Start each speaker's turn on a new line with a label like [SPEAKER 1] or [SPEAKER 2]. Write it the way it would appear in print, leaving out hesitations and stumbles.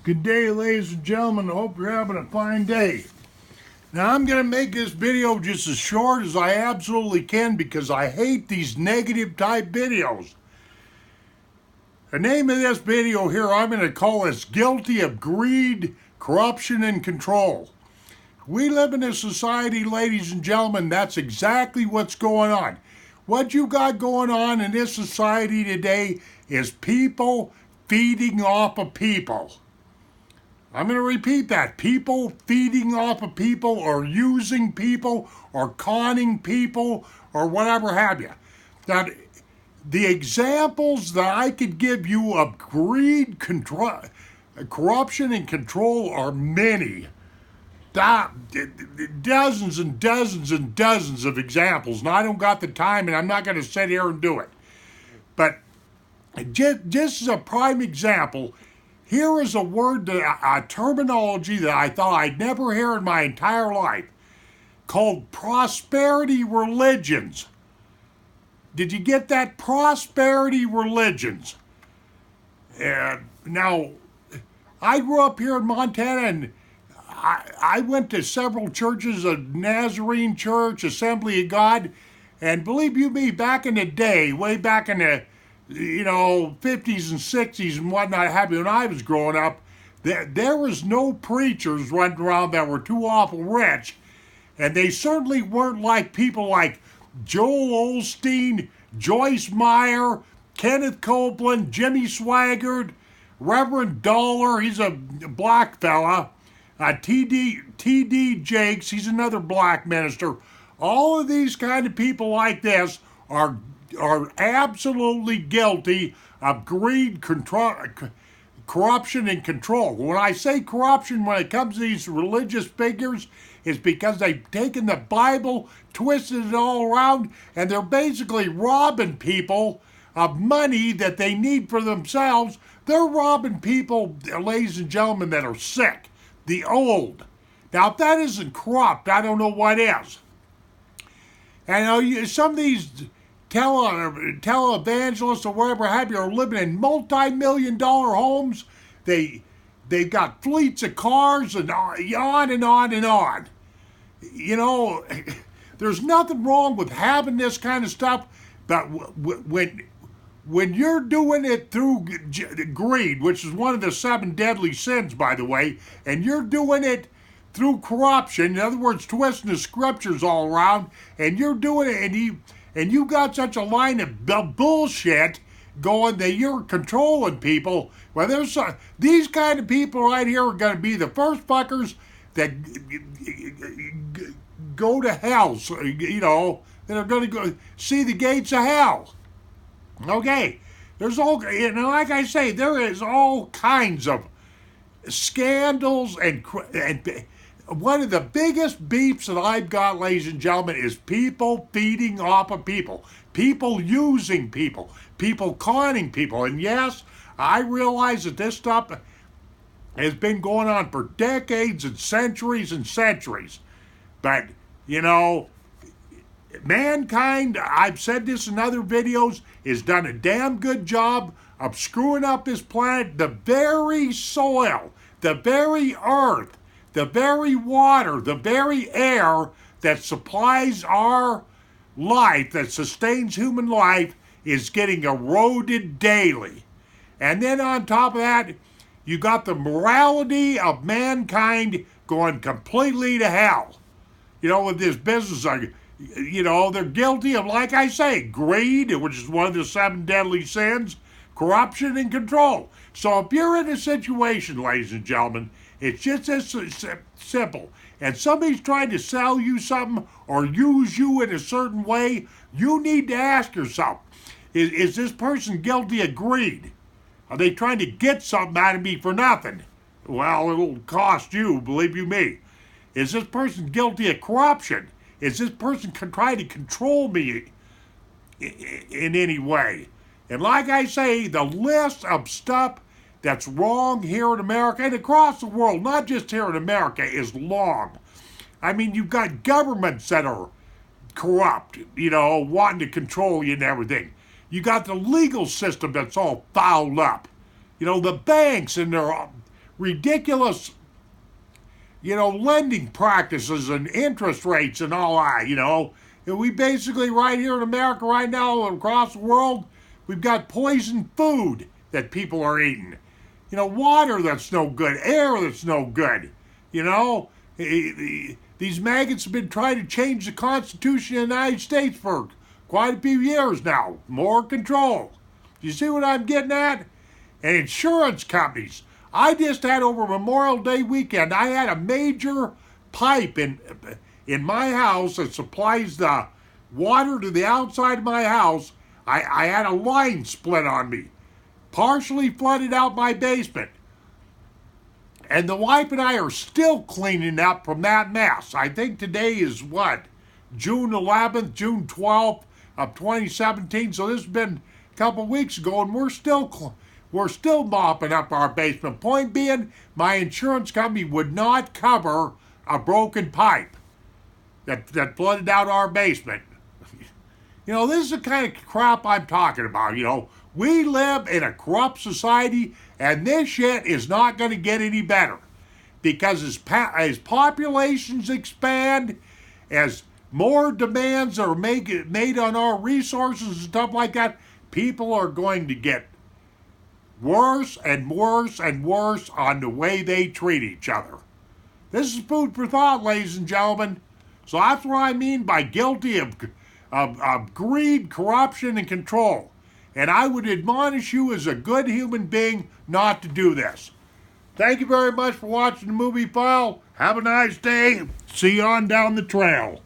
[SPEAKER 1] Good day, ladies and gentlemen. I hope you're having a fine day. Now, I'm going to make this video just as short as I absolutely can because I hate these negative type videos. The name of this video here, I'm going to call this Guilty of Greed, Corruption, and Control. We live in a society, ladies and gentlemen, that's exactly what's going on. What you got going on in this society today is people feeding off of people. I'm going to repeat that. People feeding off of people or using people or conning people or whatever have you. Now, the examples that I could give you of greed, corruption, and control are many. Dozens and dozens and dozens of examples. And I don't got the time and I'm not going to sit here and do it. But just as a prime example, here is a word, a terminology that I thought I'd never hear in my entire life, called prosperity religions. Did you get that? Prosperity religions. Now, I grew up here in Montana, and I went to several churches, a Nazarene Church, Assembly of God, and believe you me, back in the day, way back in the 50s and 60s and whatnot, when I was growing up, there was no preachers running around that were too awful rich. And they certainly weren't like people like Joel Osteen, Joyce Meyer, Kenneth Copeland, Jimmy Swaggart, Reverend Dollar, he's a black fella, T.D. Jakes, he's another black minister. All of these kind of people like this are absolutely guilty of greed, corruption, and control. When I say corruption, when it comes to these religious figures, it's because they've taken the Bible, twisted it all around, and they're basically robbing people of money that they need for themselves. They're robbing people, ladies and gentlemen, that are sick, the old. Now, if that isn't corrupt, I don't know what is. And some of these televangelists or whatever have you are living in multi-million-dollar homes. They've got fleets of cars and on and on and on. There's nothing wrong with having this kind of stuff, but when you're doing it through greed, which is one of the 7 deadly sins, by the way, and you're doing it through corruption, in other words, twisting the scriptures all around, and you're doing it, and you got such a line of bullshit going that you're controlling people. Well, these kind of people right here are going to be the first fuckers that go to hell. So, that are going to go see the gates of hell. Okay, there's like I say, there is all kinds of scandals and one of the biggest beefs that I've got, ladies and gentlemen, is people feeding off of people, people using people, people conning people. And yes, I realize that this stuff has been going on for decades and centuries and centuries. But, mankind, I've said this in other videos, has done a damn good job of screwing up this planet, the very soil, the very earth, the very water, the very air that supplies our life, that sustains human life, is getting eroded daily. And then on top of that, you got the morality of mankind going completely to hell. With this business, they're guilty of, like I say, greed, which is one of the 7 deadly sins, corruption, and control. So if you're in a situation, ladies and gentlemen, it's just as simple. And somebody's trying to sell you something or use you in a certain way, you need to ask yourself, is this person guilty of greed? Are they trying to get something out of me for nothing? Well, it'll cost you, believe you me. Is this person guilty of corruption? Is this person trying to control me in any way? And like I say, the list of stuff that's wrong here in America and across the world, not just here in America, is long. I mean, you've got governments that are corrupt, wanting to control you and everything. You got the legal system that's all fouled up. The banks and their ridiculous, lending practices and interest rates and all that, And we basically, right here in America right now and across the world, we've got poisoned food that people are eating. Water that's no good, air that's no good. These maggots have been trying to change the Constitution of the United States for quite a few years now. More control. You see what I'm getting at? And insurance companies. I just had over Memorial Day weekend, I had a major pipe in my house that supplies the water to the outside of my house. I had a line split on me. Partially flooded out my basement. And the wife and I are still cleaning up from that mess. I think today is June 11th, June 12th of 2017. So this has been a couple weeks ago, and we're still mopping up our basement. Point being, my insurance company would not cover a broken pipe that flooded out our basement. This is the kind of crap I'm talking about, We live in a corrupt society, and this shit is not going to get any better. Because as populations expand, as more demands are made on our resources and stuff like that, people are going to get worse and worse and worse on the way they treat each other. This is food for thought, ladies and gentlemen. So that's what I mean by guilty of greed, corruption, and control. And I would admonish you as a good human being not to do this. Thank you very much for watching the Movie File. Have a nice day. See you on down the trail.